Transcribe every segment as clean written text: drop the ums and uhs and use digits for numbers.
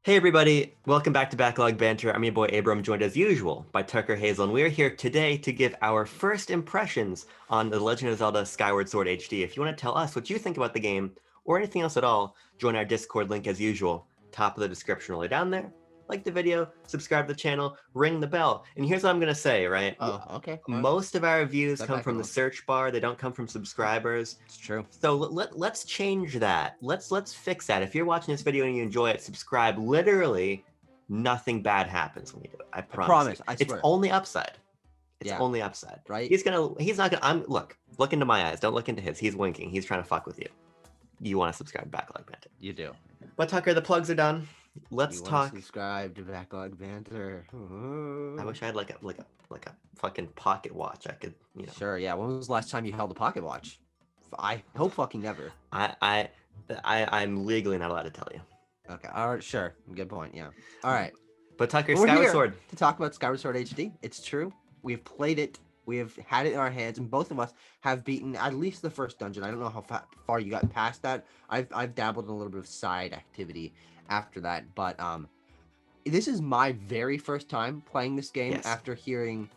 Hey everybody, welcome back to Backlog Banter. I'm your boy Abram, joined as usual by Tucker Hazel, and we are here today to give our first impressions on The Legend of Zelda Skyward Sword HD. If you want to tell us what you think about the game, or anything else at all, join our Discord link as usual, top of the description all the way down there. Like the video, subscribe to the channel, ring the bell. And here's what I'm going to say, right? Oh, okay. All right. Most of our reviews Step come back, from the everyone. search bar, they don't come from subscribers. It's true. So let's change that. Let's fix that. If you're watching this video and you enjoy it, subscribe. Literally, nothing bad happens when you do it. I I promise you. promise. I It's swear. only upside. It's Yeah. only upside. Right? He's not gonna, look into my eyes. Don't look into his. He's winking. He's trying to fuck with you. You want to subscribe back like Bandit. You do. But Tucker, the plugs are done. Let's You want talk. to subscribe to Backlog Banter? I wish I had like a fucking pocket watch. I could, Sure. Yeah. When was the last time you held a pocket watch? I hope fucking never. I'm legally not allowed to tell you. Okay. All right. Sure. Good point. Yeah. All right. But Tucker, We're Skyward here Sword. to talk about Skyward Sword HD. It's true. We've played it. We have had it in our hands, and both of us have beaten at least the first dungeon. I don't know how far you got past that. I've dabbled in a little bit of side activity after that, but this is my very first time playing this game Yes. after hearing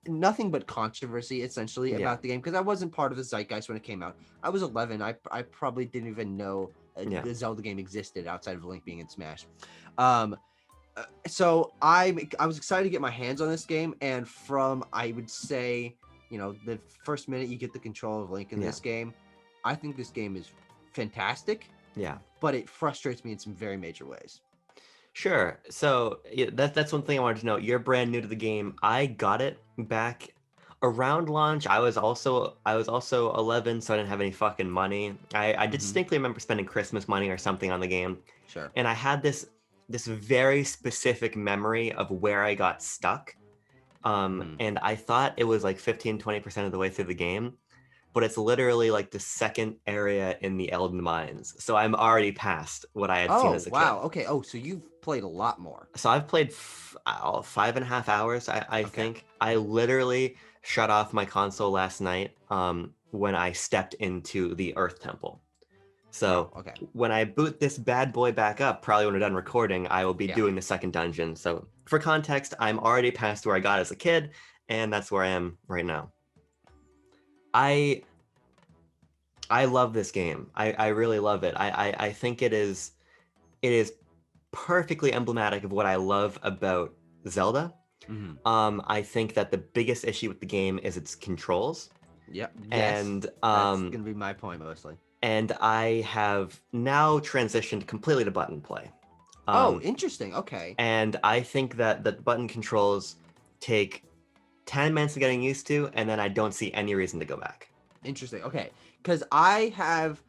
nothing but controversy essentially Yeah. about the game, because I wasn't part of the zeitgeist when it came out. I was 11. I probably didn't even know Yeah. the Zelda game existed outside of Link being in Smash. So I was excited to get my hands on this game, and from, I would say, the first minute you get the control of Link in this game, I think this game is fantastic. Yeah. But it frustrates me in some very major ways. Sure. So that's one thing I wanted to know. You're brand new to the game. I got it back around launch. I was also 11, so I didn't have any fucking money. I distinctly remember spending Christmas money or something on the game, Sure. and I had this very specific memory of where I got stuck. And I thought it was like 15-20% of the way through the game, but it's literally like the second area in the Elden Mines. So I'm already past what I had seen as a wow. kid. Okay. Oh, so you've played a lot more. So I've played 5.5 hours, I think. I literally shut off my console last night when I stepped into the Earth Temple. So okay. when I boot this bad boy back up, probably when we're done recording, I will be doing the second dungeon. So for context, I'm already past where I got as a kid, and that's where I am right now. I love this game. I really love it. I think it is perfectly emblematic of what I love about Zelda. I think that the biggest issue with the game is its controls. Yep. And that's gonna be my point mostly. And I have now transitioned completely to button play. Oh, interesting. Okay. And I think that the button controls take 10 minutes of getting used to, and then I don't see any reason to go back. Interesting. Okay. Because I have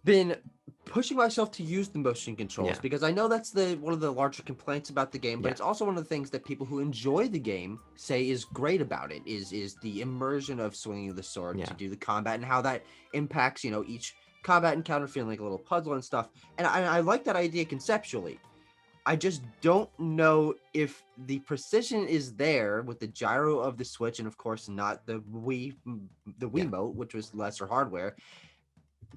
been pushing myself to use the motion controls, because I know that's one of the larger complaints about the game, but it's also one of the things that people who enjoy the game say is great about it, is the immersion of swinging the sword to do the combat, and how that impacts, each combat encounter feeling like a little puzzle and stuff. And I like that idea conceptually. I just don't know if the precision is there with the gyro of the Switch, and of course not the Wiimote, which was lesser hardware,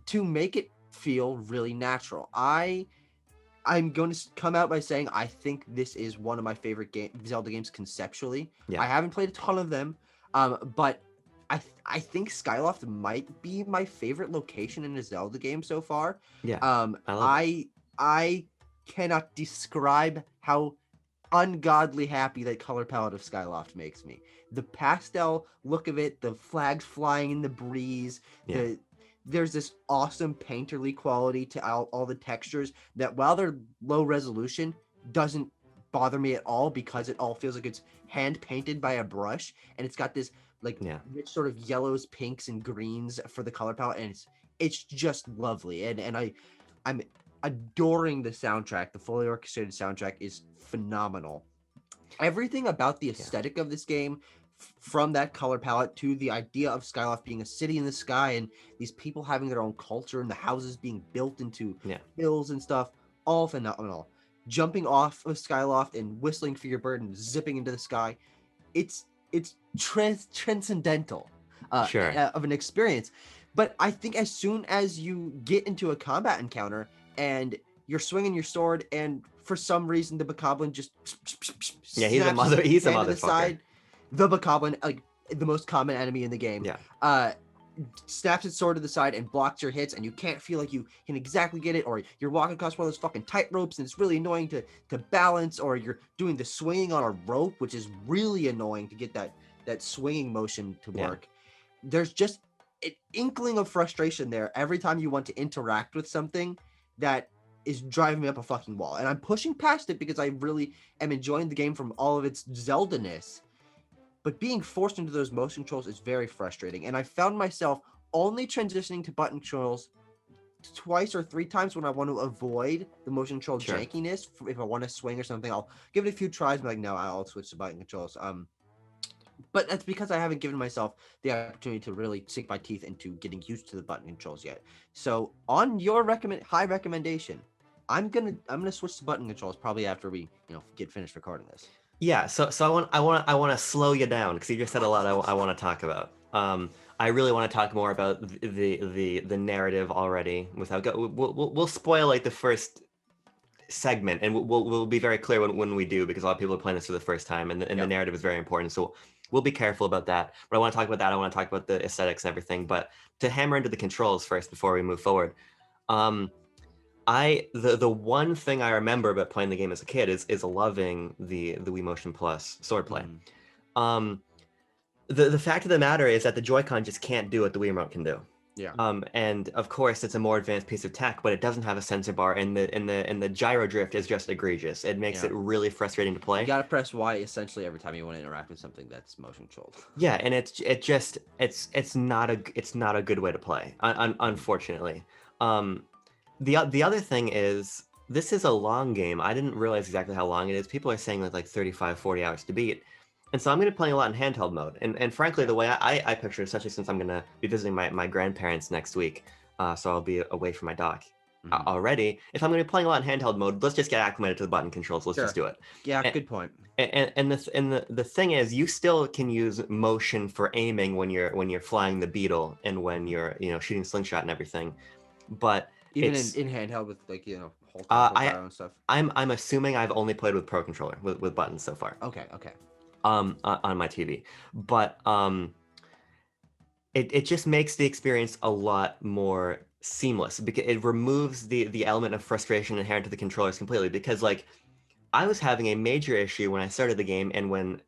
to make it feel really natural. I'm going to come out by saying I think this is one of my favorite Zelda games conceptually. I haven't played a ton of them, but I think Skyloft might be my favorite location in a Zelda game so far. I cannot describe how ungodly happy that color palette of Skyloft makes me. The pastel look of it, the flags flying in the breeze, there's this awesome painterly quality to all the textures that, while they're low resolution, doesn't bother me at all, because it all feels like it's hand painted by a brush, and it's got this rich sort of yellows, pinks, and greens for the color palette, and it's just lovely. And I'm adoring the soundtrack. The fully orchestrated soundtrack is phenomenal. Everything about the aesthetic of this game, from that color palette to the idea of Skyloft being a city in the sky and these people having their own culture and the houses being built into hills and stuff, all phenomenal. Jumping off of Skyloft and whistling for your bird and zipping into the sky, it's transcendental of an experience. But I think as soon as you get into a combat encounter and you're swinging your sword, and for some reason the bokoblin just Yeah, he's a snaps his he's a hand to the motherfucker. side. The bokoblin, like the most common enemy in the game, Yeah. snaps its sword to the side and blocks your hits, and you can't feel like you can exactly get it, or you're walking across one of those fucking tight ropes and it's really annoying to balance, or you're doing the swinging on a rope, which is really annoying to get that swinging motion to work. There's just an inkling of frustration there every time you want to interact with something that is driving me up a fucking wall, and I'm pushing past it because I really am enjoying the game from all of its Zelda-ness. But being forced into those motion controls is very frustrating. And I found myself only transitioning to button controls twice or three times when I want to avoid the motion control jankiness. If I want to swing or something, I'll give it a few tries. And be like, no, I'll switch to button controls. But that's because I haven't given myself the opportunity to really sink my teeth into getting used to the button controls yet. So on your high recommendation, I'm gonna switch to button controls probably after we get finished recording this. Yeah, so I want to slow you down because you just said a lot I want to talk about. I really want to talk more about the narrative already without we'll spoil like the first segment, and we'll be very clear when we do, because a lot of people are playing this for the first time, and the narrative is very important. So we'll be careful about that. But I want to talk about that. I want to talk about the aesthetics and everything. But to hammer into the controls first before we move forward, the one thing I remember about playing the game as a kid is loving the Wii Motion Plus swordplay. The fact of the matter is that the Joy-Con just can't do what the Wii Remote can do. Yeah. And of course it's a more advanced piece of tech, but it doesn't have a sensor bar, and the gyro drift is just egregious. It makes it really frustrating to play. You gotta press Y essentially every time you want to interact with something that's motion controlled. Yeah, and it's not a good way to play, unfortunately. The other thing is, this is a long game. I didn't realize exactly how long it is. People are saying like 35, 40 hours to beat. And so I'm going to be playing a lot in handheld mode. And frankly, the way I picture it, especially since I'm going to be visiting my grandparents next week, so I'll be away from my dock already. If I'm going to be playing a lot in handheld mode, let's just get acclimated to the button controls. Let's just do it. Yeah, good point. And the thing is, you still can use motion for aiming when you're flying the beetle and when you're shooting slingshot and everything, but even in handheld with hold power and stuff. I'm assuming I've only played with Pro Controller with buttons so far. Okay. On my TV, but it just makes the experience a lot more seamless, because it removes the element of frustration inherent to the controllers completely. Because like, I was having a major issue when I started the game, and when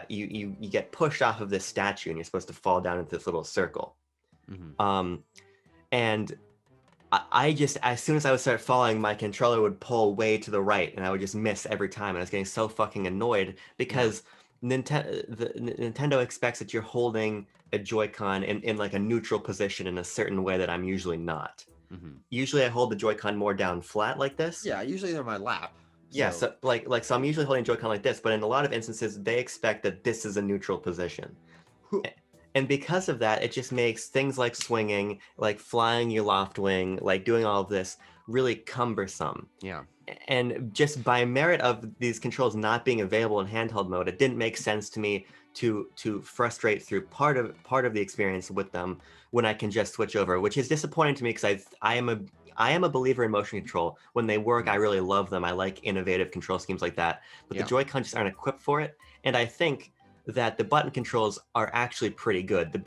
you get pushed off of this statue and you're supposed to fall down into this little circle, and I just, as soon as I would start falling, my controller would pull way to the right, and I would just miss every time, and I was getting so fucking annoyed because Nintendo expects that you're holding a Joy-Con in like a neutral position in a certain way that I'm usually not. Usually I hold the Joy-Con more down flat like this. Yeah, usually they're my lap. So. Yeah, so so I'm usually holding Joy-Con like this, but in a lot of instances they expect that this is a neutral position. And because of that, it just makes things like swinging, like flying your loft wing, like doing all of this really cumbersome. Yeah. And just by merit of these controls not being available in handheld mode, it didn't make sense to me to frustrate through part of the experience with them when I can just switch over, which is disappointing to me, because I am a believer in motion control. When they work, I really love them. I like innovative control schemes like that, but the Joy-Con just aren't equipped for it. And I think that the button controls are actually pretty good. The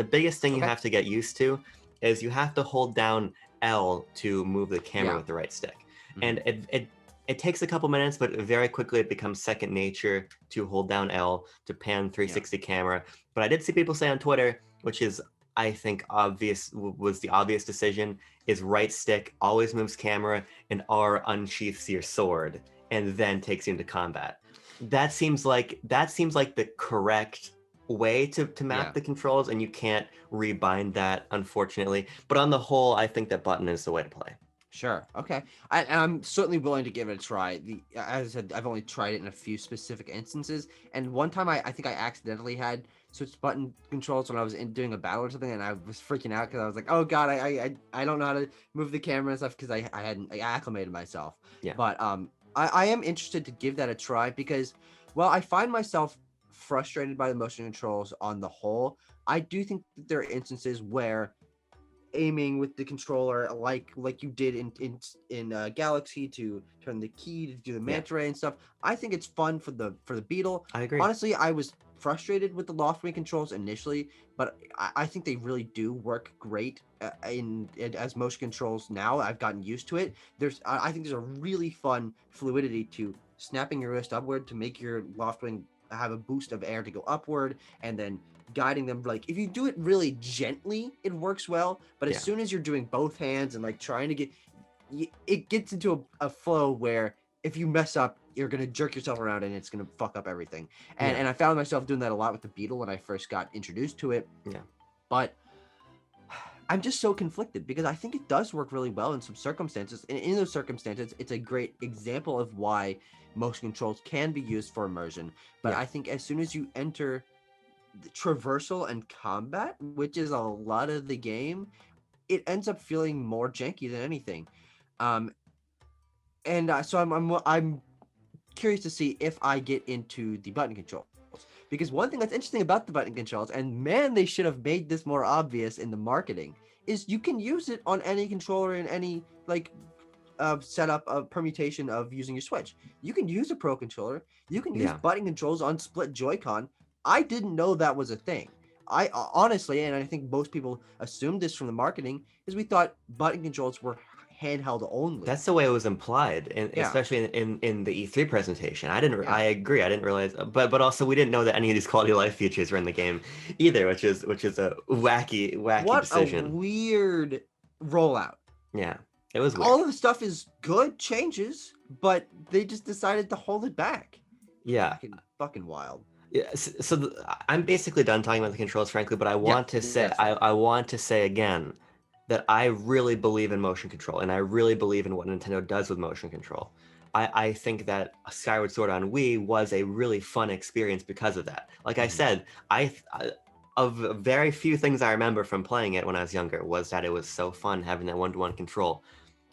biggest thing you have to get used to is you have to hold down L to move the camera with the right stick. And it takes a couple minutes, but very quickly it becomes second nature to hold down L to pan 360 camera. But I did see people say on Twitter, which is, I think, was the obvious decision, is right stick always moves camera and R unsheaths your sword and then takes you into combat. That seems like the correct way to map the controls, and you can't rebind that, unfortunately. But on the whole, I think that button is the way to play. Sure. Okay. I'm certainly willing to give it a try. As I said, I've only tried it in a few specific instances, and one time I think I accidentally had switched button controls when I was doing a battle or something, and I was freaking out because I was like, oh god, I don't know how to move the camera and stuff, because I hadn't acclimated myself. Yeah. But I am interested to give that a try, because while I find myself frustrated by the motion controls on the whole, I do think that there are instances where aiming with the controller like you did in Galaxy to turn the key to do the Yeah, manta ray and stuff. I think it's fun for the Beetle. I agree. Honestly, I was frustrated with the loft wing controls initially, but I think they really do work great in as motion controls now. I've gotten used to it. I think there's a really fun fluidity to snapping your wrist upward to make your loft wing have a boost of air to go upward, and then guiding them. Like if you do it really gently, it works well, but as Yeah, soon as you're doing both hands and like trying to get it gets into a flow where if you mess up, you're gonna jerk yourself around and it's gonna fuck up everything. And yeah, and I found myself doing that a lot with the Beetle when I first got introduced to it. yeah, But I'm just so conflicted because I think it does work really well in some circumstances. And in those circumstances, it's a great example of why motion controls can be used for immersion. But yeah. I think as soon as you enter the traversal and combat, which is a lot of the game, it ends up feeling more janky than anything. Um, and so I'm curious to see if I get into the button controls, because one thing that's interesting about the button controls, and man, they should have made this more obvious in the marketing, is you can use it on any controller in any like setup of permutation of using your Switch. You can use a Pro controller. You can use Yeah. button controls on split Joy-Con. I didn't know that was a thing. I honestly, and I think most people assumed this from the marketing, is we thought button controls were handheld only. That's the way it was implied, and Yeah, especially in the E3 presentation. I yeah. agree. I didn't realize, but also we didn't know that any of these quality of life features were in the game either, which is a wacky What a decision. weird rollout. Yeah, it was weird. All of the stuff is good changes, but they just decided to hold it back. Yeah. Fucking wild. Yeah, I'm basically done talking about the controls, frankly, but I Yeah, want to say that's fine. I want to say again that I really believe in motion control, and I really believe in what Nintendo does with motion control. I think that Skyward Sword on Wii was a really fun experience because of that. Like I Mhm. said, of very few things I remember from playing it when I was younger was that it was so fun having that one-to-one control.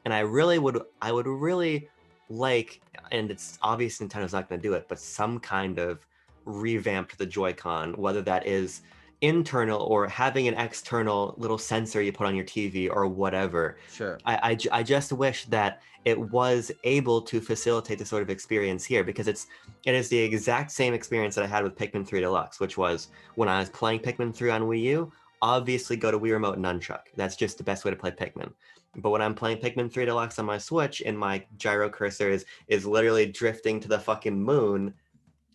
And I would really like, and it's obvious Nintendo's not going to do it, but some kind of revamp to the Joy-Con, whether that is internal or having an external little sensor you put on your TV or whatever. Sure. I just wish that it was able to facilitate the sort of experience here, because it is the exact same experience that I had with Pikmin 3 Deluxe, which was when I was playing Pikmin 3 on Wii U, obviously go to Wii Remote and Nunchuck. That's just the best way to play Pikmin. But when I'm playing Pikmin 3 Deluxe on my Switch and my gyro cursor is literally drifting to the fucking moon,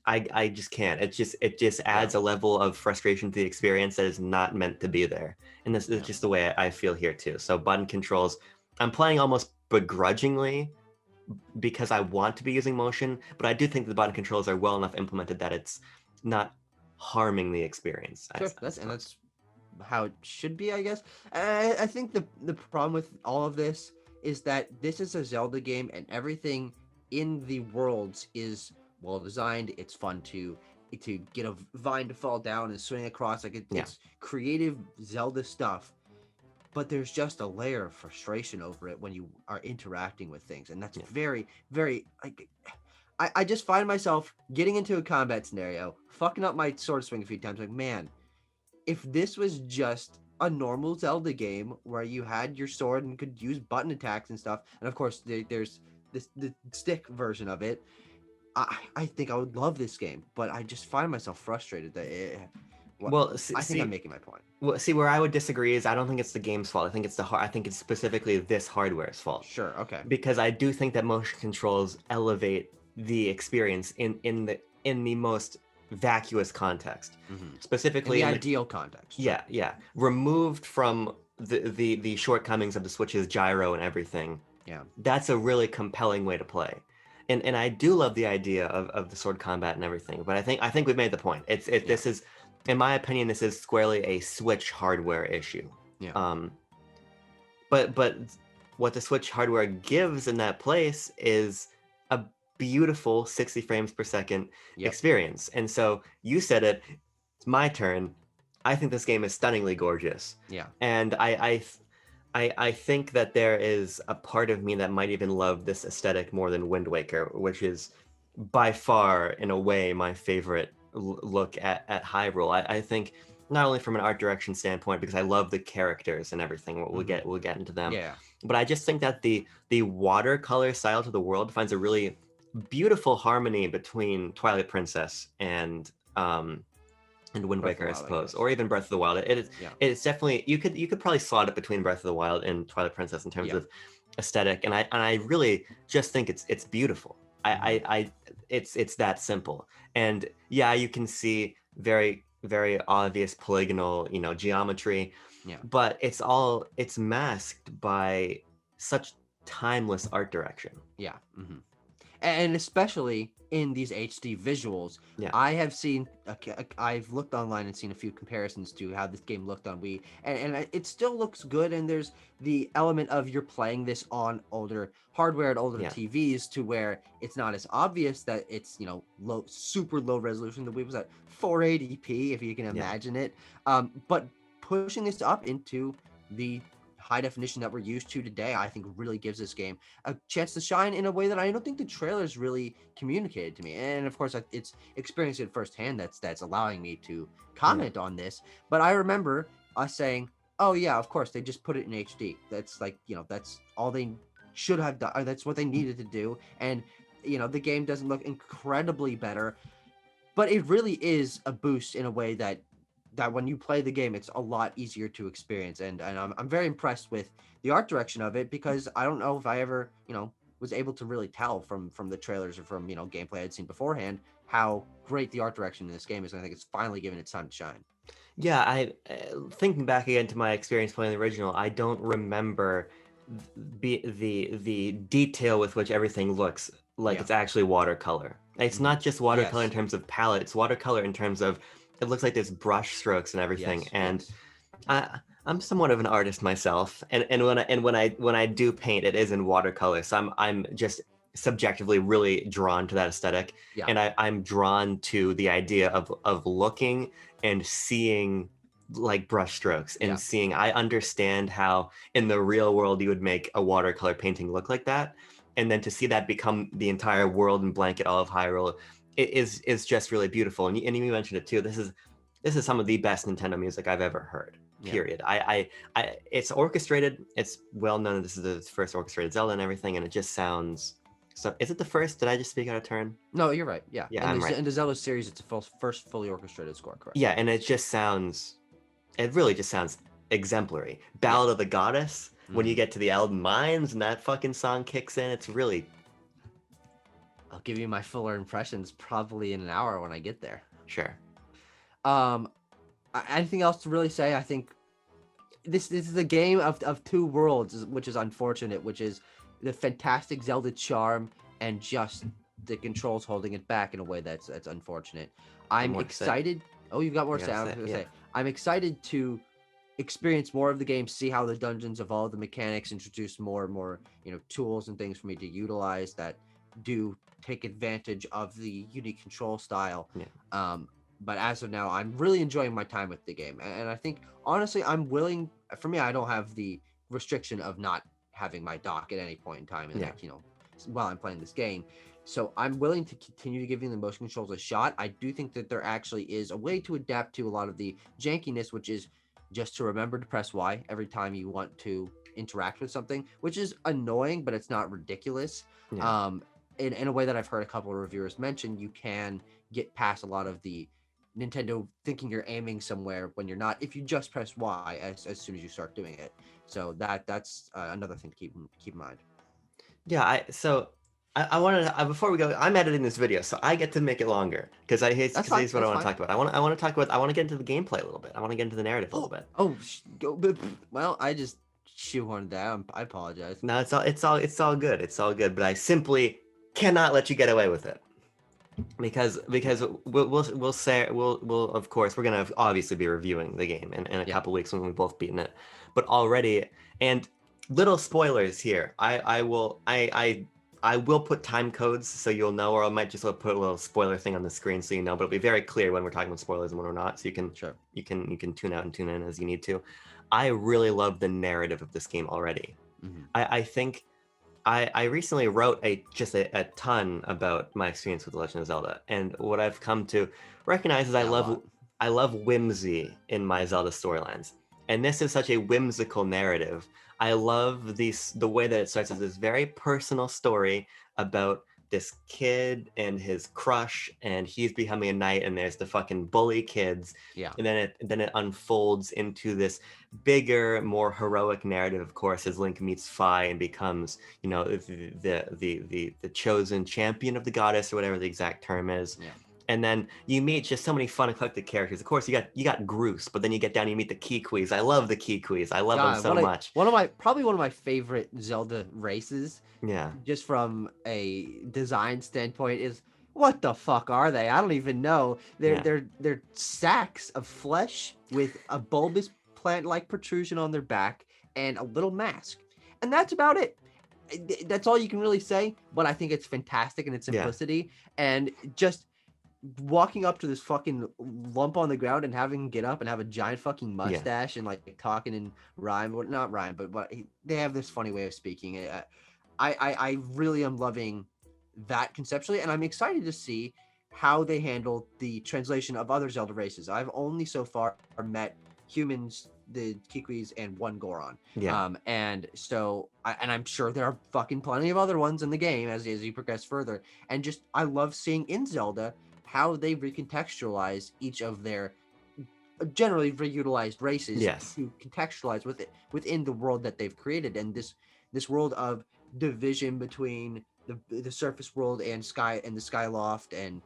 I just can't. It just adds Yeah. a level of frustration to the experience that is not meant to be there. And this is Yeah. just the way I feel here too. So button controls, I'm playing almost begrudgingly because I want to be using motion, but I do think the button controls are well enough implemented that it's not harming the experience. Sure. I suppose. That's how it should be, I guess. I think the problem with all of this is that this is a Zelda game, and everything in the worlds is well designed. It's fun to get a vine to fall down and swing across. Like Yeah. it's creative Zelda stuff. But there's just a layer of frustration over it when you are interacting with things, and that's Yeah. very, very like. I just find myself getting into a combat scenario, fucking up my sword swing a few times. Like, man, if this was just a normal Zelda game where you had your sword and could use button attacks and stuff, and of course there's the stick version of it, I think I would love this game. But I just find myself frustrated that Well, I think I'm making my point. well, see, where I would disagree is I don't think it's the game's fault. I think it's I think it's specifically this hardware's fault. Sure, okay. Because I do think that motion controls elevate the experience in the most vacuous context. Mm-hmm. In Specifically the ideal context. Yeah, yeah. Removed from the shortcomings of the Switch's gyro and everything. Yeah. That's a really compelling way to play. And I do love the idea of the sword combat and everything, but I think we've made the point. This is, in my opinion, this is squarely a Switch hardware issue. Yeah. But what the Switch hardware gives in that place is a beautiful 60 frames per second experience. And so you said it, it's my turn. I think this game is stunningly gorgeous. Yeah. And I think that there is a part of me that might even love this aesthetic more than Wind Waker, which is by far, in a way, my favorite look at Hyrule. I think not only from an art direction standpoint, because I love the characters and everything. We'll get into them. Yeah. But I just think that the watercolor style to the world finds a really beautiful harmony between Twilight Princess and Wind Breath of the Waker, I Wild, I suppose, guess. or even Breath of the Wild. Yeah. It's definitely you could probably slot it between Breath of the Wild and Twilight Princess in terms Yeah. of aesthetic, and I really just think it's beautiful. I it's that simple. And yeah, you can see very obvious polygonal, geometry, Yeah. but it's masked by such timeless art direction. Yeah. And especially in these HD visuals, Yeah. I have seen, I've looked online and seen a few comparisons to how this game looked on Wii, and it still looks good. And there's the element of you're playing this on older hardware and older Yeah. TVs, to where it's not as obvious that it's super low resolution. The Wii was at 480p, if you can imagine it. But pushing this up into the high definition that we're used to today, I think really gives this game a chance to shine in a way that I don't think the trailers really communicated to me. And of course, it's experiencing it firsthand that's allowing me to comment on this. But I remember us saying, "Oh yeah, of course they just put it in HD. That's that's all they should have done. Or that's what they needed to do." And the game doesn't look incredibly better, but it really is a boost in a way that when you play the game, it's a lot easier to experience. And I'm very impressed with the art direction of it, because I don't know if I ever, was able to really tell from the trailers or from, gameplay I'd seen beforehand, how great the art direction in this game is. And I think it's finally given its time to shine. Yeah, thinking back again to my experience playing the original, I don't remember the detail with which everything looks like it's actually watercolor. It's not just watercolor in terms of palette, it's watercolor in terms of it looks like there's brush strokes and everything. And I'm somewhat of an artist myself, and when I do paint, it is in watercolor. So I'm just subjectively really drawn to that aesthetic. Yeah. And I'm drawn to the idea of looking and seeing like brush strokes and seeing. I understand how in the real world you would make a watercolor painting look like that, and then to see that become the entire world and blanket all of Hyrule, it is just really beautiful. And you mentioned it too. This is some of the best Nintendo music I've ever heard. Period. I it's orchestrated. It's well known. This is the first orchestrated Zelda and everything, and it just sounds. So, is it the first? Did I just speak out of turn? No, you're right. Yeah. Yeah, I'm right. In the Zelda series, it's the first fully orchestrated score, correct? Yeah, and it really just sounds exemplary. Ballad of the Goddess. When you get to the Elden Mines and that fucking song kicks in, it's really. I'll give you my fuller impressions probably in an hour when I get there. Sure. Anything else to really say? I think this is a game of two worlds, which is unfortunate, which is the fantastic Zelda charm and just the controls holding it back in a way that's unfortunate. I'm excited. Oh, you've got more to say. I was going to say, I'm excited to experience more of the game, see how the dungeons evolve, the mechanics, introduce more and more, tools and things for me to utilize that do take advantage of the unique control style. But as of now, I'm really enjoying my time with the game. And I think, honestly, I'm willing. For me, I don't have the restriction of not having my dock at any point in time, and while I'm playing this game. So I'm willing to continue giving the motion controls a shot. I do think that there actually is a way to adapt to a lot of the jankiness, which is just to remember to press Y every time you want to interact with something, which is annoying, but it's not ridiculous. In a way that I've heard a couple of reviewers mention, you can get past a lot of the Nintendo thinking you're aiming somewhere when you're not, if you just press Y as soon as you start doing it. So that's another thing to keep in mind. Yeah, I wanted to, before we go, I'm editing this video, so I get to make it longer because this is what I want to talk about. I want to get into the gameplay a little bit. I want to get into the narrative a little bit. Well, I just shoehorned that. I apologize. No, it's all good. It's all good. But I simply cannot let you get away with it because we'll say of course we're gonna obviously be reviewing the game in a couple weeks when we've both beaten it, but already, and little spoilers here. I will put time codes so you'll know, or I might just put a little spoiler thing on the screen so you know. But it'll be very clear when we're talking about spoilers and when we're not, so you can tune out and tune in as you need to. I really love the narrative of this game already. I think I recently wrote a ton about my experience with The Legend of Zelda, and what I've come to recognize is I love I love whimsy in my Zelda storylines. And this is such a whimsical narrative. I love the way that it starts as this very personal story about this kid and his crush, and he's becoming a knight, and there's the fucking bully kids. Yeah. And then it unfolds into this bigger, more heroic narrative, of course, as Link meets Fi and becomes, the chosen champion of the goddess, or whatever the exact term is. Yeah. And then you meet just so many fun, eclectic characters. Of course, you got Groose, but then you get down, and you meet the Kikwis. I love the Kikwis. I love them so much. Probably one of my favorite Zelda races. Yeah. Just from a design standpoint, is what the fuck are they? I don't even know. They're sacks of flesh with a bulbous plant-like protrusion on their back and a little mask, and that's about it. That's all you can really say. But I think it's fantastic in its simplicity, and just walking up to this fucking lump on the ground and having him get up and have a giant fucking mustache and like talking in rhyme, or not rhyme, but they have this funny way of speaking. I really am loving that conceptually, and I'm excited to see how they handle the translation of other Zelda races. I've only so far met humans, the Kikwis, and one Goron. And so, I'm sure there are fucking plenty of other ones in the game as you progress further. And just, I love seeing in Zelda how they recontextualize each of their generally reutilized races to contextualize within the world that they've created, and this world of division between the surface world and the Skyloft, and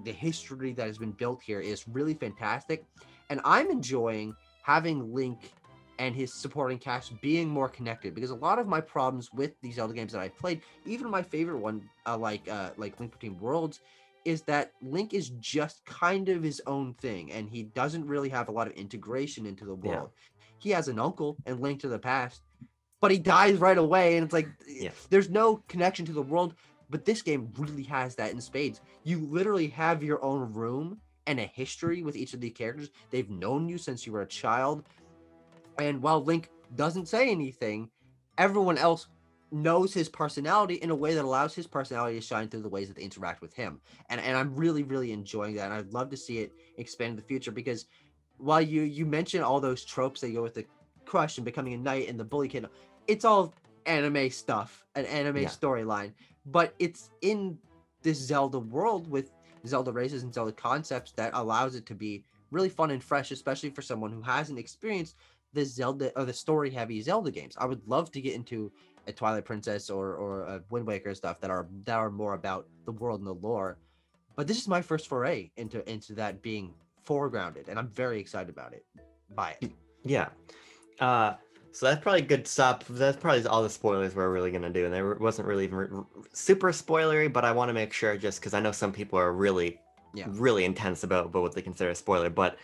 the history that has been built here is really fantastic. And I'm enjoying having Link and his supporting cast being more connected, because a lot of my problems with these Zelda games that I've played, even my favorite one, like Link Between Worlds, is that Link is just kind of his own thing, and he doesn't really have a lot of integration into the world. He has an uncle and Link to the Past, but he dies right away, and it's like, there's no connection to the world. But this game really has that in spades. You literally have your own room and a history with each of the characters. They've known you since you were a child. And while Link doesn't say anything, everyone else knows his personality in a way that allows his personality to shine through the ways that they interact with him. And I'm really, really enjoying that. And I'd love to see it expand in the future, because while you mention all those tropes that go with the crush and becoming a knight and the bully kid, it's all anime stuff, an anime storyline. But it's in this Zelda world with Zelda races and Zelda concepts that allows it to be really fun and fresh, especially for someone who hasn't experienced the Zelda or the story-heavy Zelda games. I would love to get into a Twilight Princess or a Wind Waker stuff that are more about the world and the lore. But this is my first foray into that being foregrounded, and I'm very excited about it. By it. Yeah. So that's probably a good stop. That's probably all the spoilers we're really gonna do, and there wasn't really even super spoilery, but I want to make sure, just because I know some people are really intense about what they consider a spoiler. But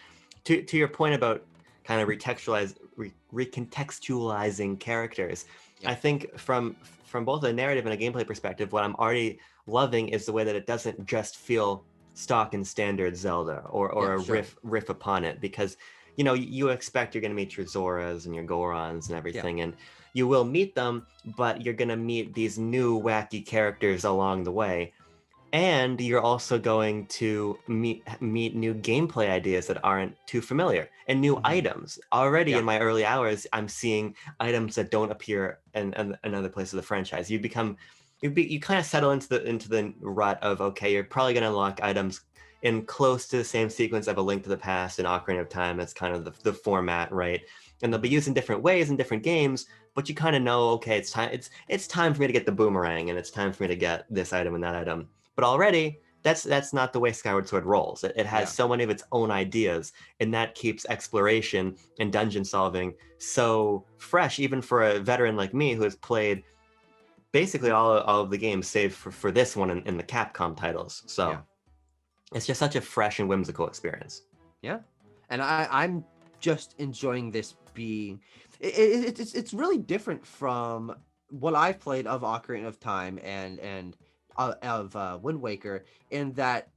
to your point about kind of recontextualizing characters, I think from both a narrative and a gameplay perspective, what I'm already loving is the way that it doesn't just feel stock and standard Zelda or a riff upon it, because you expect you're going to meet your Zoras and your Gorons and everything, and you will meet them, but you're going to meet these new wacky characters along the way. And you're also going to meet new gameplay ideas that aren't too familiar, and new items. Already in my early hours, I'm seeing items that don't appear in other places of the franchise. You kind of settle into the rut of, okay, you're probably going to unlock items in close to the same sequence of A Link to the Past and Ocarina of Time. That's kind of the format, right? And they'll be used in different ways in different games, but you kind of know, okay, it's time for me to get the boomerang, and it's time for me to get this item and that item. But already, that's not the way Skyward Sword rolls. It has so many of its own ideas, and that keeps exploration and dungeon solving so fresh, even for a veteran like me who has played basically all of the games save for this one in the Capcom titles. So it's just such a fresh and whimsical experience. Yeah, and I'm just enjoying this being. It's really different from what I've played of Ocarina of Time and of Wind Waker, in that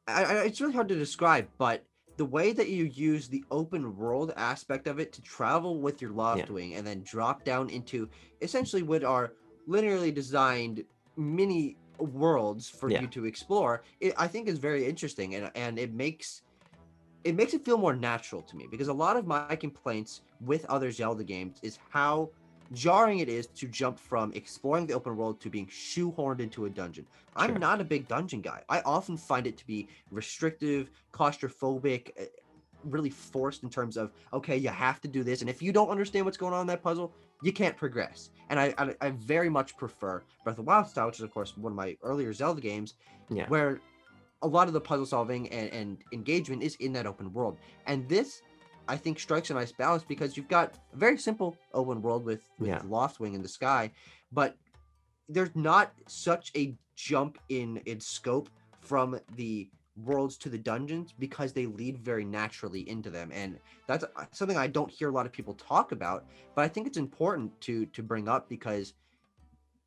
it's really hard to describe, but the way that you use the open world aspect of it to travel with your Loftwing and then drop down into essentially what are linearly designed mini worlds for you to explore, I think is very interesting, and it makes it makes it feel more natural to me, because a lot of my complaints with other Zelda games is how jarring it is to jump from exploring the open world to being shoehorned into a dungeon. I'm Sure. not a big dungeon guy. I often find it to be restrictive, claustrophobic, really forced in terms of, okay, you have to do this, and if you don't understand what's going on in that puzzle, you can't progress. And I very much prefer Breath of the Wild style, which is of course one of my earlier Zelda games, Yeah. where a lot of the puzzle solving and engagement is in that open world. And this, I think, strikes a nice balance, because you've got a very simple open world with Yeah. Loftwing in the sky, but there's not such a jump in scope from the worlds to the dungeons, because they lead very naturally into them. And that's something I don't hear a lot of people talk about, but I think it's important to bring up, because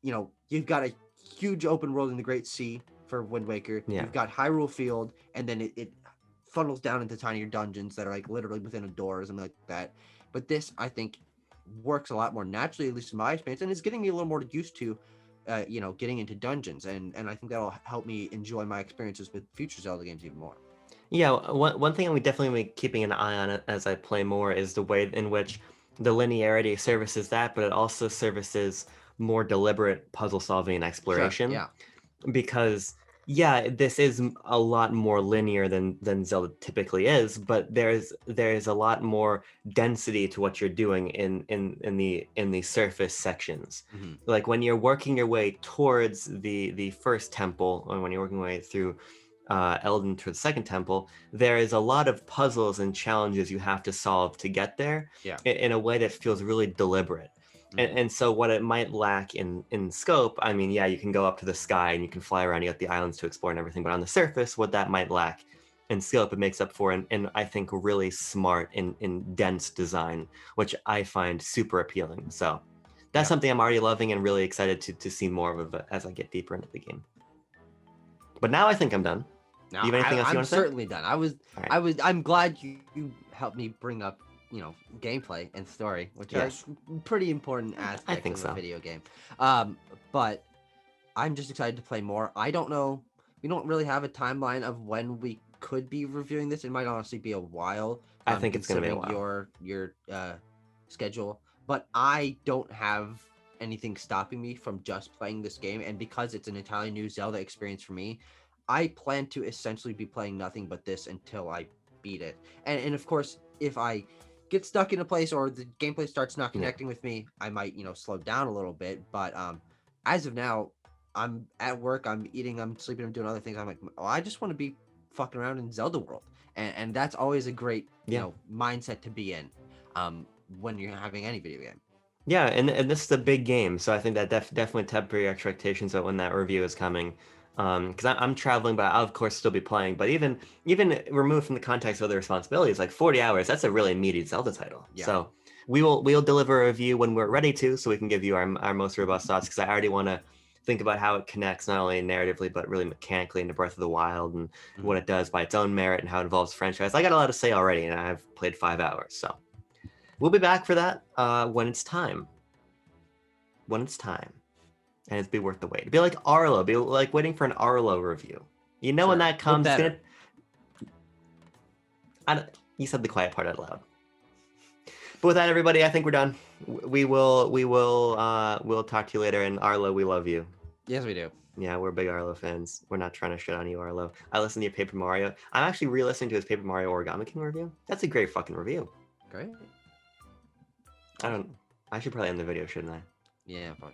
you've got a huge open world in the Great Sea for Wind Waker. Yeah. You've got Hyrule Field, and then it funnels down into tinier dungeons that are like literally within a door or something like that. But this, I think, works a lot more naturally, at least in my experience, and it's getting me a little more used to, getting into dungeons, and I think that'll help me enjoy my experiences with future Zelda games even more. Yeah, one thing we definitely be keeping an eye on it as I play more is the way in which the linearity services that, but it also services more deliberate puzzle solving and exploration. Sure, yeah. Because yeah, this is a lot more linear than Zelda typically is, but there's a lot more density to what you're doing in the surface sections. Mm-hmm. Like when you're working your way towards the first temple, or when you're working your way through Elden to the second temple, there is a lot of puzzles and challenges you have to solve to get there. Yeah. In a way that feels really deliberate. And so what it might lack in scope, I mean, yeah, you can go up to the sky and you can fly around, you got the islands to explore and everything, but on the surface, what that might lack in scope, it makes up for in I think really smart in dense design, which I find super appealing. So that's Yeah. something I'm already loving and really excited to see more of it as I get deeper into the game. But now I think I'm done. Now, Do you have anything else you I'm want to say? certainly done. All right. I'm glad you helped me bring up, gameplay and story, which Yes. are pretty important aspects think of so. a video game. But I'm just excited to play more. I don't know. We don't really have a timeline of when we could be reviewing this. It might honestly be a while. I think it's gonna be a considering your schedule. But I don't have anything stopping me from just playing this game, and because it's an entirely new Zelda experience for me, I plan to essentially be playing nothing but this until I beat it. And of course, if I get stuck in a place or the gameplay starts not connecting with me, I might, slow down a little bit. But as of now, I'm at work, I'm eating, I'm sleeping, I'm doing other things. I'm like, oh, I just want to be fucking around in Zelda world. And that's always a great, mindset to be in when you're having any video game. Yeah, and this is a big game, so I think that definitely temper your expectations of when that review is coming. Because I'm traveling, but I'll of course still be playing. But even removed from the context of other responsibilities, like 40 hours, that's a really meaty Zelda title. Yeah. So we'll deliver a review when we're ready to, so we can give you our most robust thoughts. Because I already want to think about how it connects not only narratively but really mechanically into Breath of the Wild and what it does by its own merit and how it involves the franchise. I got a lot to say already, and I've played 5 hours, so we'll be back for that when it's time. When it's time. And it'd be worth the wait. It'd be like Arlo. Be like waiting for an Arlo review. You know when that comes, it's you said the quiet part out loud. But with that, everybody, I think we're done. We'll talk to you later. And Arlo, we love you. Yes, we do. Yeah, we're big Arlo fans. We're not trying to shit on you, Arlo. I listened to your Paper Mario. I'm actually re-listening to his Paper Mario Origami King review. That's a great fucking review. Great. I should probably end the video, shouldn't I? Yeah, fine.